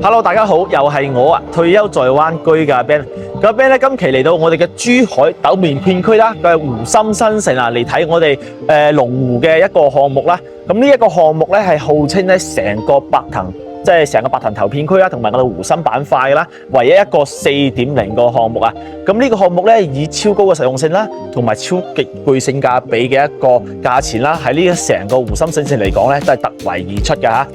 Hello， 大家好，又係我啊，退休在灣居嘅阿 Ben。阿 Ben 咧，今期嚟到我哋嘅珠海斗門片區啦，嘅湖心新城啊，嚟睇我哋龍湖嘅一個項目啦。咁呢一個項目咧係號稱咧成個白藤，即係成個白藤頭片區啦，同埋我哋湖心板塊啦，唯一一個4.0個項目啊。咁呢個項目咧以超高嘅實用性啦，同埋超極具性價比嘅一個價錢啦，喺呢成個湖心新城嚟講咧都係突圍而出嘅嚇。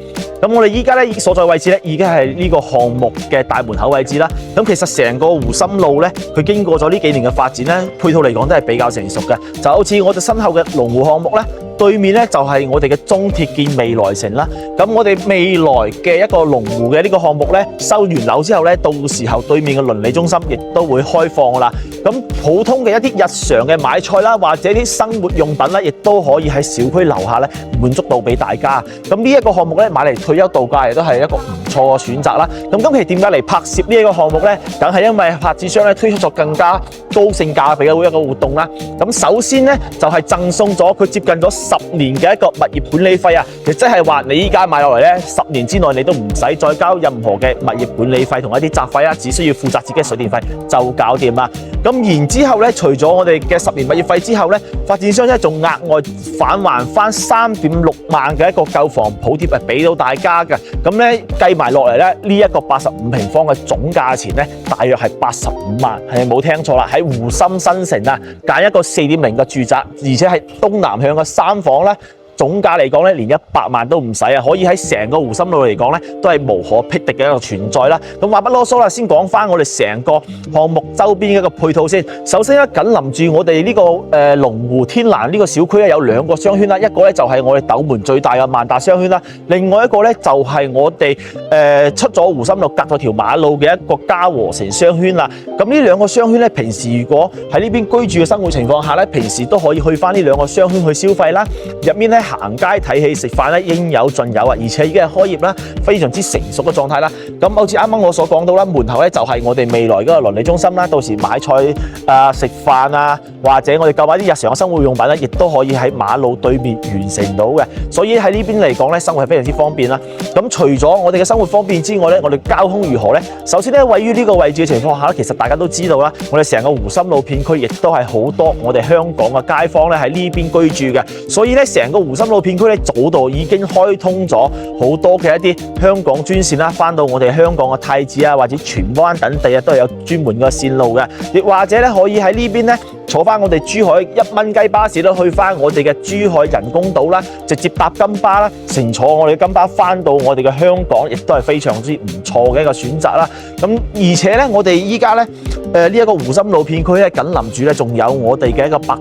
咁我哋依家咧所在位置咧已經係呢個項目嘅大門口位置啦。咁其實成個湖心路咧，佢經過咗呢幾年嘅發展咧，配套嚟講都係比較成熟嘅。就好似我哋身後嘅龍湖項目咧，對面咧就係我哋嘅中鐵建未來城啦。咁我哋未來嘅一個龍湖嘅呢個項目咧，收完樓之後咧，到時候對面嘅鄰里中心亦都會開放噶啦。咁普通嘅一啲日常嘅買菜啦，或者啲生活用品咧，亦都可以喺小區樓下咧滿足到俾大家。咁呢一個項目咧，買嚟退休度假亦都係一個唔錯嘅選擇啦。咁今期點解嚟拍攝呢一個項目咧？梗係因為發展商咧推出咗更加高性價比嘅一個活動啦。咁首先咧就係贈送咗佢接近咗10年嘅一個物業管理費啊，亦即係話你依家買落嚟咧10年之內你都唔使再交任何嘅物業管理費同一啲雜費啊，只需要負責自己嘅水電費就搞掂啦。咁然之後咧，除咗我哋嘅10年物業費之後咧，發展商咧仲額外返還翻3.6萬嘅一個購房補貼係俾到大家嘅。咁咧計埋落嚟咧，呢一個85平方嘅總價錢咧，大約係85萬，係冇聽錯啦。喺湖心新城啊，揀一個4.0嘅住宅，而且係東南向嘅3房咧。總價嚟講咧，連100萬都唔使啊！可以喺成個湖心路嚟講咧，都係無可匹敵嘅一個存在啦。咁話不囉嗦啦，先講翻我哋成個項目周邊嘅一個配套先。首先咧，緊鄰住我哋呢個龍湖天蘭呢個小區咧，有2個商圈啦。一個咧就係我哋斗門最大嘅萬達商圈啦，另外一個咧就係我哋出咗湖心路隔咗條馬路嘅一個嘉禾城商圈啦。咁呢2個商圈咧，平時如果喺呢邊居住嘅生活情況下咧，平時都可以去翻呢2個商圈去消費啦。入面咧行街睇戲食飯咧應有盡有啊，而且已經係開業啦，非常之成熟嘅狀態啦。咁好似啱啱我所講到啦，門口咧就係我哋未來嗰個鄰里中心啦，到時買菜食飯啊，或者我哋購買啲日常嘅生活用品咧，亦都可以喺馬路對面完成到嘅。所以喺呢邊嚟講咧，生活係非常之方便啦。咁除咗我哋嘅生活方便之外咧，我哋交通如何咧？首先咧，位於呢個位置嘅情況下咧，其實大家都知道啦，我哋成個湖心路片區亦都係好多我哋香港嘅街坊咧喺呢邊居住嘅，所以咧成個湖心路片區咧早度已經開通咗好多嘅一啲香港專線啦，翻到我哋香港嘅太子啊或者荃灣等地啊都係有專門嘅線路嘅，亦或者咧可以喺呢邊咧坐翻我哋珠海1蚊雞巴士都去翻我哋嘅珠海人工島啦，直接搭金巴啦，乘坐我哋嘅金巴翻到我哋嘅香港，亦都係非常之唔錯嘅一個選擇啦。咁而且咧，我哋依家咧呢一個湖心路片區咧緊鄰住咧，仲有我哋嘅一個白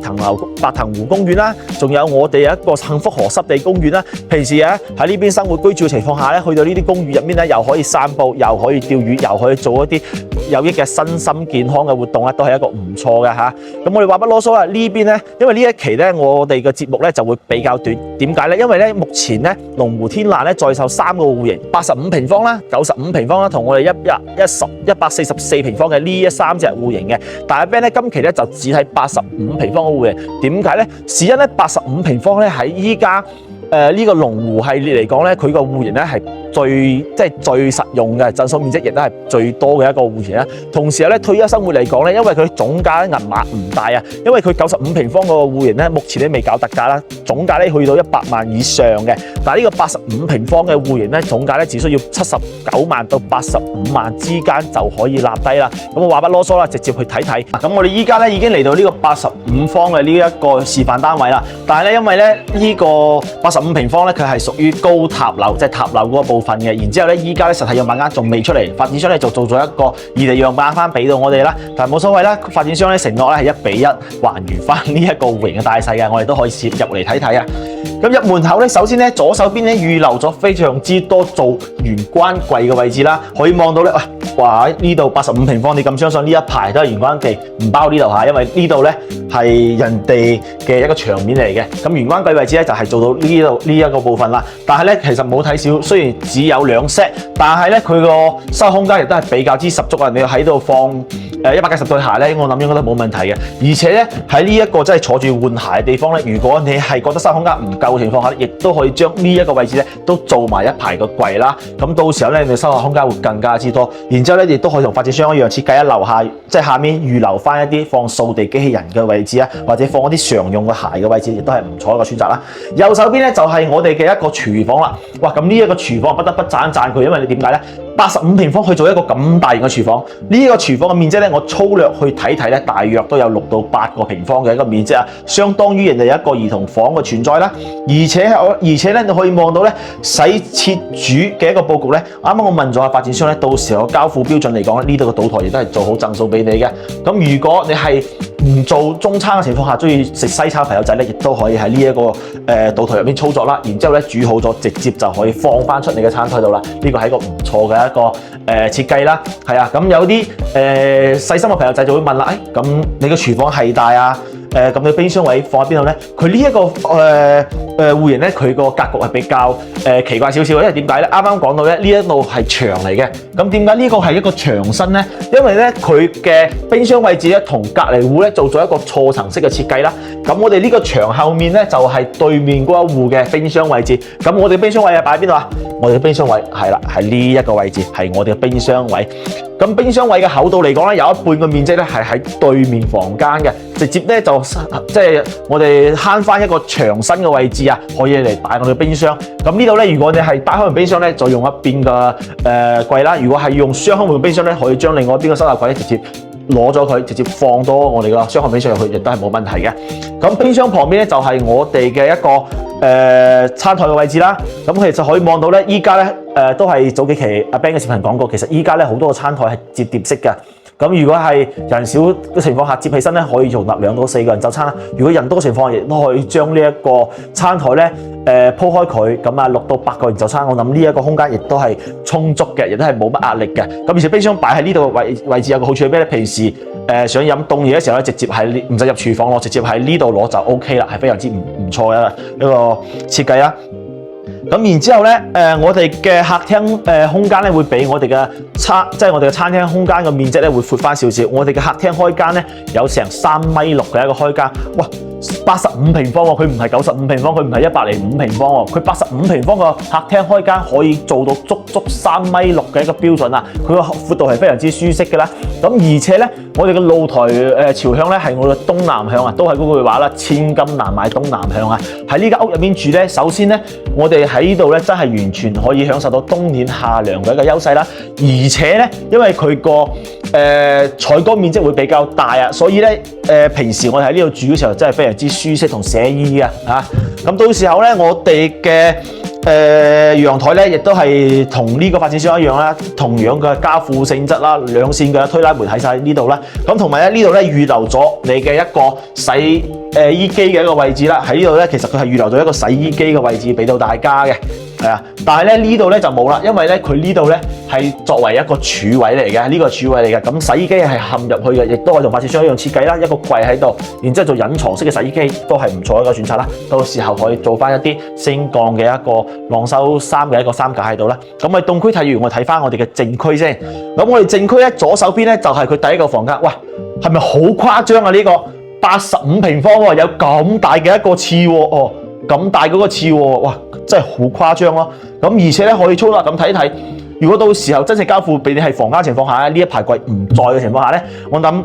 藤湖公園啦，仲有我哋一個幸福河濕地公園啦。平時喺呢邊生活居住嘅情況下咧，去到呢啲公園入面咧，又可以散步，又可以釣魚，又可以做一啲有益嘅身心健康嘅活動啦，都係一個唔錯嘅嚇。咁我哋話不囉嗦啦，呢邊咧，因為呢一期咧，我哋嘅節目咧就會比較短。點解咧？因為咧，目前咧，龍湖天蘭咧在售3個戶型，85平方啦、95平方啦，同我哋144平方嘅呢3隻戶型嘅。但係 Ben 咧今期咧就只係85平方嘅戶型。點解咧？是因咧85平方咧喺依家呢個龍湖系列嚟講咧，佢個戶型咧係最實用嘅，贈送面積亦都係最多嘅一個戶型啦。同時咧，退休生活嚟講咧，因為佢總價銀碼唔大啊，因為佢95平方個戶型咧，目前都未搞特價啦，總價咧去到100萬以上嘅。但係呢個85平方嘅戶型咧，總價咧只需要79萬到85萬之間就可以立低啦。咁我話不囉嗦啦，直接去睇睇。咁我哋依家咧已經嚟到呢個85方嘅呢一個示範單位啦。但係咧，因為咧呢個85平方咧，佢係屬於高塔樓，即係塔樓嗰個部分嘅。然之後咧，依家咧實體樣板間仲未出嚟，發展商咧就做咗一個異地樣板翻俾到我哋啦。但係冇所謂啦，發展商咧承諾咧係1比1還原翻呢一個戶型嘅大細嘅，我哋都可以試入嚟睇睇啊。咁入門口咧，首先咧左手邊咧預留咗非常之多做玄關櫃嘅位置啦，可以望到咧，哇！呢度85平方，你咁相信呢一排都係玄關櫃，唔包呢度嚇，因為呢度咧係人哋嘅一個牆面嚟嘅。咁玄關櫃位置咧就係做到呢度呢一個部分啦。但係咧其實冇睇少，雖然只有2set，但係咧佢個收空間亦都係比較之十足啊！你要喺度放190對鞋咧，我諗應該都冇問題嘅。而且咧喺呢一個即係坐住換鞋嘅地方咧，如果你係覺得收納空間唔夠嘅情況下，亦都可以將呢一個位置咧都做埋一排個櫃啦。咁到時候咧，你收納空間會更加之多。然之後咧，亦都可以同發展商一樣設計樓下即係下面預留翻一啲放掃地機器人嘅位置啊，或者放一啲常用嘅鞋嘅位置，亦都係唔錯一個選擇啦。右手邊咧就係我哋嘅一個廚房啦。哇！咁呢一個廚房不得不讚佢，因為你點解咧？85平方去做一個咁大型嘅廚房，呢個廚房嘅面積咧，我粗略去睇咧，大約都有6到8個平方嘅一個面積啊，相當於人哋一個兒童房嘅存在啦。而且咧，你可以望到咧洗切煮嘅一個佈局咧。啱啱我問咗下發展商咧，到時候交付標準嚟講咧，呢度嘅島台亦都係做好贈送俾你嘅。咁如果你係唔做中餐嘅情況下，中意食西餐朋友仔咧，亦都可以喺呢一個島台入邊操作啦。然之後咧煮好咗，直接就可以放翻出你嘅餐台度啦。呢個係一個唔錯嘅一個設計啦，係啊。咁有啲細心嘅朋友仔就會問啦，咁你個廚房係大啊？咁你冰箱位放喺邊度咧？佢呢一個戶型咧，佢個格局係比較奇怪少少，因為點解咧？啱啱講到咧，呢一度係牆嚟嘅。咁點解呢個係一個牆身咧？因為咧佢嘅冰箱位置咧同隔離戶咧做咗一個錯層式嘅設計啦。咁我哋呢個牆後面咧就係對面嗰一戶嘅冰箱位置。咁我哋冰箱位係擺喺邊度啊？我哋嘅冰箱位係啦，係呢一個位置，係我哋嘅冰箱位。咁冰箱位嘅厚度嚟講咧，有一半嘅面積咧係喺對面房間嘅，直接咧就即係我哋慳翻一個牆身嘅位置啊，可以嚟擺我哋嘅冰箱。咁呢度咧，如果你係打開門冰箱咧，就用一邊嘅櫃啦；如果係用雙開門冰箱咧，可以將另外一邊嘅收納櫃直接攞咗佢，直接放到我哋個雙開冰箱入去，亦都係冇問題嘅。咁冰箱旁邊咧就係我哋嘅一個餐台嘅位置啦。咁其實可以望到咧，依家咧都係早幾期阿 Ben 嘅視頻講過，其實依家咧好多個餐台係折疊式嘅。咁如果係人少嘅情況下，接起身咧可以容納2到4個人就餐啦。如果人多嘅情況下，亦都可以將呢一個餐台咧鋪開佢，咁啊6到8個人就餐。我諗呢一個空間亦都係充足嘅，亦都係冇乜壓力嘅。咁而且冰箱擺喺呢度位置有個好處係咩咧？平時想飲凍嘢嘅時候咧，直接喺唔使入廚房攞，直接喺呢度攞就 OK 啦，係非常之唔錯嘅一個設計啦。咁然之後咧，我哋嘅客廳空間咧會比我哋嘅即係我哋嘅餐廳空間嘅面積咧會闊翻少少。我哋嘅客廳開間咧有成3.6米嘅一個開間，哇！85平方喎，佢唔係95平方，佢唔係105平方喎，佢85平方個客廳開間可以做到足3.6米嘅一個標準啊！佢個闊度係非常之舒適嘅啦。咁而且咧，我哋嘅露台朝向咧係我哋東南向啊，都係嗰句話啦，千金難買東南向啊！喺呢間屋入面住咧，首先咧，我哋喺呢度咧真係完全可以享受到冬暖夏涼嘅一個優勢啦。而且咧，因為佢個採光面積會比較大啊，所以咧平時我哋喺呢度住嘅時候真係非常之舒適同寫意嘅嚇。咁到時候咧，我哋嘅陽台咧，亦都係同呢個發展商一樣啦，同樣嘅加固性質啦，兩線嘅推拉門喺晒呢度啦。咁同埋咧呢度咧預留咗你嘅一個洗衣機嘅一個位置啦。喺呢度咧，其實佢係預留咗一個洗衣機嘅位置俾到大家嘅。係啊，但係咧呢度咧就冇啦，因為咧佢呢度咧係作為一個儲位嚟嘅，呢個儲位嚟嘅。咁洗衣機係嵌入去嘅，亦都係同發展商一樣設計啦，一個櫃喺度，然之後做隱藏式嘅洗衣機都係唔錯一個選擇啦。到時候可以做翻一啲升降嘅一個晾收衫嘅一個衫架喺度啦。咁喺東區睇完，我睇翻我哋嘅正區先。咁我哋正區咧左手邊咧就係佢第一個房間，喂，係咪好誇張啊？呢個85平方喎，有咁大嘅一個廁喎，哦，咁大嗰個廁喎，哇！真係好誇張咯，咁而且咧可以粗略咁睇一睇，如果到時候真正交付俾你係房間情況下咧，呢一排櫃唔在嘅情況下咧，我諗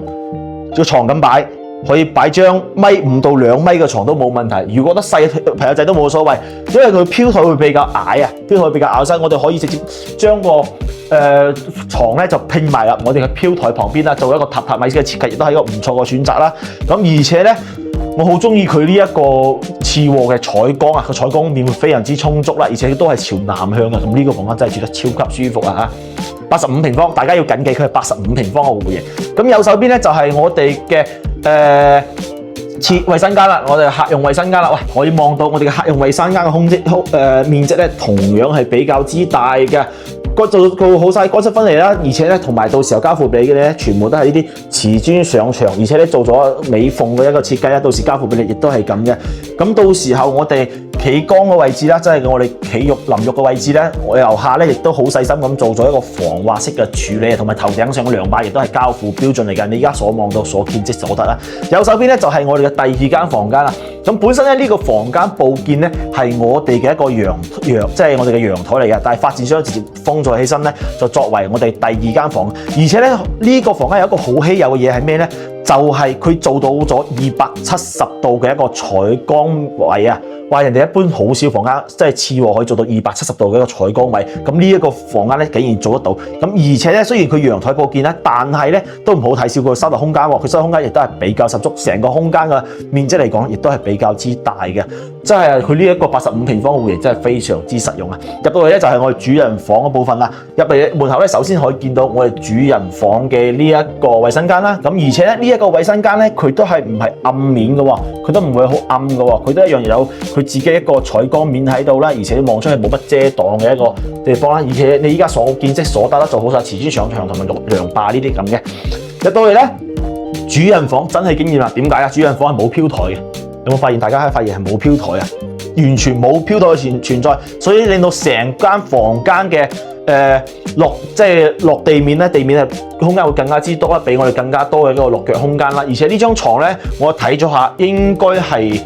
個床咁擺，可以擺張1.5到2米嘅床都冇問題。如果得細朋友仔都冇所謂，因為佢飄台會比較矮啊，飄台比較矮身，我哋可以直接將個床咧就拼埋入我哋嘅飄台旁邊啦，做一個榻榻米式嘅設計，亦都係一個唔錯嘅選擇啦。咁而且咧，我好中意佢呢一個次臥嘅採光啊，個採光面會非常之充足啦，而且都係朝南向嘅。咁呢個房間真係住得超級舒服啊嚇！85平方，大家要緊記佢係85平方嘅戶型。咁右手邊咧就係我哋嘅衛生間啦，我哋客用衛生間啦。喂，可以望到我哋嘅客用衛生間嘅面積咧，同樣係比較之大嘅。做好晒乾濕分離啦，而且咧同埋到時候交付俾你嘅咧，全部都係呢啲瓷磚上牆，而且咧做咗美縫嘅一個設計啦。到時交付俾你亦都係咁嘅。咁到時候我哋企缸嘅位置啦，即係我哋企浴淋浴嘅位置咧，我樓下咧亦都好細心咁做咗一個防滑式嘅處理，同埋頭頂上嘅涼把亦都係交付標準嚟嘅。你而家所望到、所見即所得啦。右手邊咧就係我哋嘅第二間房間啦。咁本身咧呢個房間佈建咧係我哋嘅一個陽，即係我哋嘅陽台嚟嘅，但係發展商直接封咗起身咧，就作為我哋第二間房。而且咧呢個房間有一個好稀有嘅嘢係咩咧？就係佢做到咗270度嘅一個採光位啊！話人哋一般好少房間，即係次卧可以做到270度嘅一個採光位。咁呢一個房間咧，竟然做得到。咁而且咧，雖然佢陽台佈建啦，但係咧都唔好睇小佢收納空間喎。佢收納空間亦都係比較十足，成個空間嘅面積嚟講，亦都係比較之大嘅。即係佢呢一個85平方嘅戶型真係非常之實用啊！入到去咧就係我哋主人房嘅部分啦。入嚟門口咧，首先可以見到我哋主人房嘅呢一個衛生間啦。咁而且咧呢一個衛生間咧，佢都係唔係暗面嘅喎，佢都唔會好暗嘅喎，佢都一樣有佢自己一個採光面喺度啦，而且望出去冇乜遮擋嘅一個地方啦。而且你依家所見即所得啦，做好晒瓷磚上牆同埋涼霸呢啲咁嘅。入到嚟咧，主人房真係驚豔啦！點解啊？主人房係冇飄台嘅。有冇發現？大家發現係冇飄台啊，完全冇飄台嘅存在，所以令到成間房間嘅落地面咧，地面嘅空間會更加之多啦，俾我哋更加多嘅一個落腳空間啦。而且呢張床咧，我睇咗下，應該係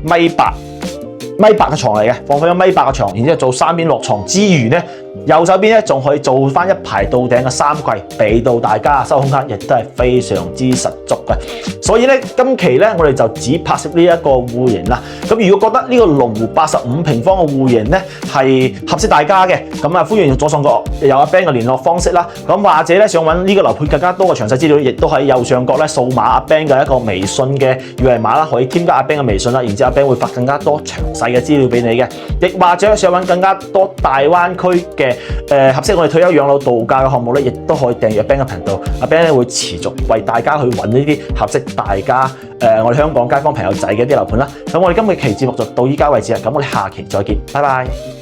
米八嘅床嚟嘅，放咗米八嘅床，然之後做3邊落床之餘咧，右手邊咧仲可以做翻一排到頂嘅3櫃，俾到大家收空間，亦都係非常之實足嘅。所以咧，今期咧我哋就只拍攝呢一個戶型啦。咁如果覺得呢個龍湖85平方嘅戶型咧係合適大家嘅，咁啊歡迎左上角有阿 Ben 嘅聯絡方式啦。咁或者咧想揾呢個樓盤更加多嘅詳細資料，亦都喺右上角咧掃碼阿 Ben 嘅一個微信嘅二維碼啦，可以添加阿 Ben 嘅微信啦。然之後阿 Ben 會發更加多詳細嘅資料俾你嘅。亦或者想揾更加多大灣區嘅合適我哋退休養老度假嘅項目咧，亦都可以訂閱阿 Ben 嘅頻道。阿 Ben 咧會持續為大家去揾呢啲合適大家我哋香港街坊朋友仔嘅一啲樓盤啦。咁我哋今期節目就到依家為止啦。咁我哋下期再見，拜拜。